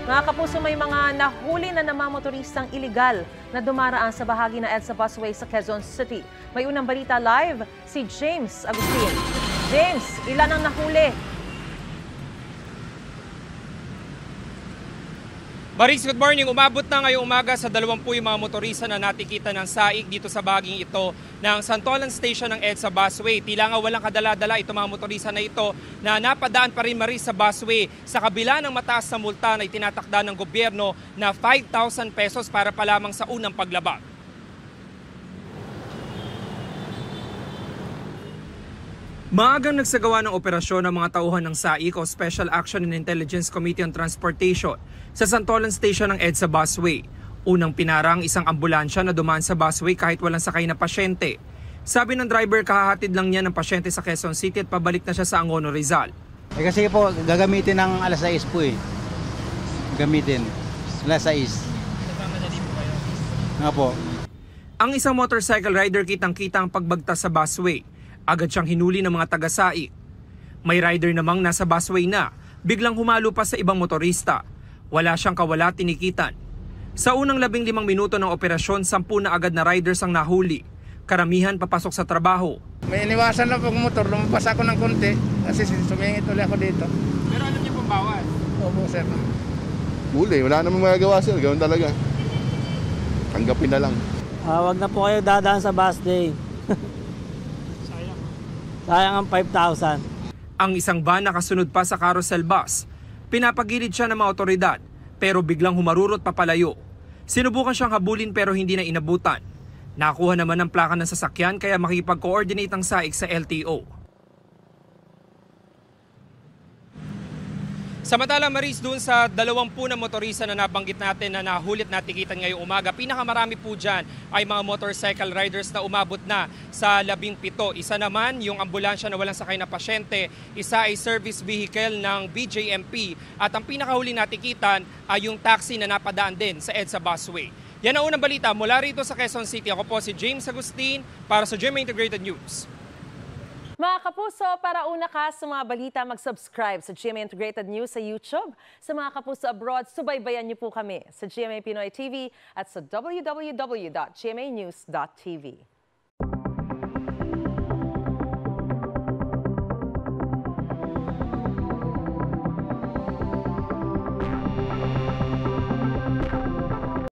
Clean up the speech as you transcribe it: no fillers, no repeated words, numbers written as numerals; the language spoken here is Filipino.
Mga kapuso, may mga nahuli na mga motoristang iligal na dumaraan sa bahagi ng EDSA Busway sa Quezon City. May unang balita live, si James Agustin. James, ilan ang nahuli? Maris, good morning. Umabot na ngayong umaga sa 20 yung mga motorista na natikita ng saig dito sa bahaging ito ng Santolan Station ng EDSA Busway. Tila nga walang kadala-dala itong mga motorista na ito na napadaan pa rin Maris sa busway sa kabila ng mataas na multa na itinatakda ng gobyerno na 5,000 pesos para pa lamang sa unang paglabag. Maagang nagsagawa ng operasyon ng mga tauhan ng SAIC o Special Action and Intelligence Committee on Transportation sa Santolan Station ng EDSA Busway. Unang pinarang isang ambulansya na dumaan sa busway kahit walang sakay na pasyente. Sabi ng driver, kahahatid lang niya ng pasyente sa Quezon City at pabalik na siya sa Angono, Rizal. Kasi po, gagamitin ng alas 6 po eh. Gamitin. Alas 6. Kasama na din po kayo? Nga po. Ang isang motorcycle rider kitang-kita ang pagbagtas sa busway. Agad siyang hinuli ng mga taga-SAIC. May rider namang nasa busway na, biglang humalo pa sa ibang motorista. Wala siyang kawala tinikitan. Sa unang 15 minuto ng operasyon, 10 na agad na riders ang nahuli. Karamihan papasok sa trabaho. May iniwasan na pag motor, lumabas ako ng konti kasi sumingit ulit ako dito. Pero alam niyo pong bawal? Opo, sir. Huli, wala namang magagawa sir, ganoon talaga. Tanggapin na lang. Wag na po kayo dadaan sa bus day. Sayang ang 5,000. Ang isang van nakasunod pa sa carousel bus. Pinapagilid siya ng mga otoridad pero biglang humarurot papalayo. Sinubukan siyang habulin pero hindi na inabutan. Nakuha naman ang plaka ng sasakyan kaya makipag-coordinate ang SAIC sa LTO. Samantala Maris, doon sa 20 na motorista na nabanggit natin na nahulit natikitan ngayong umaga, pinakamarami po dyan ay mga motorcycle riders na umabot na sa 17. Isa naman yung ambulansya na walang sakay na pasyente, isa ay service vehicle ng BJMP at ang pinakahuli natikitan ay yung taxi na napadaan din sa EDSA Busway. Yan ang unang balita mula rito sa Quezon City. Ako po si James Agustin para sa GMA Integrated News. Mga kapuso, para una ka sa mga balita, mag-subscribe sa GMA Integrated News sa YouTube. Sa mga kapuso abroad, subaybayan niyo po kami sa GMA Pinoy TV at sa www.gmanews.tv.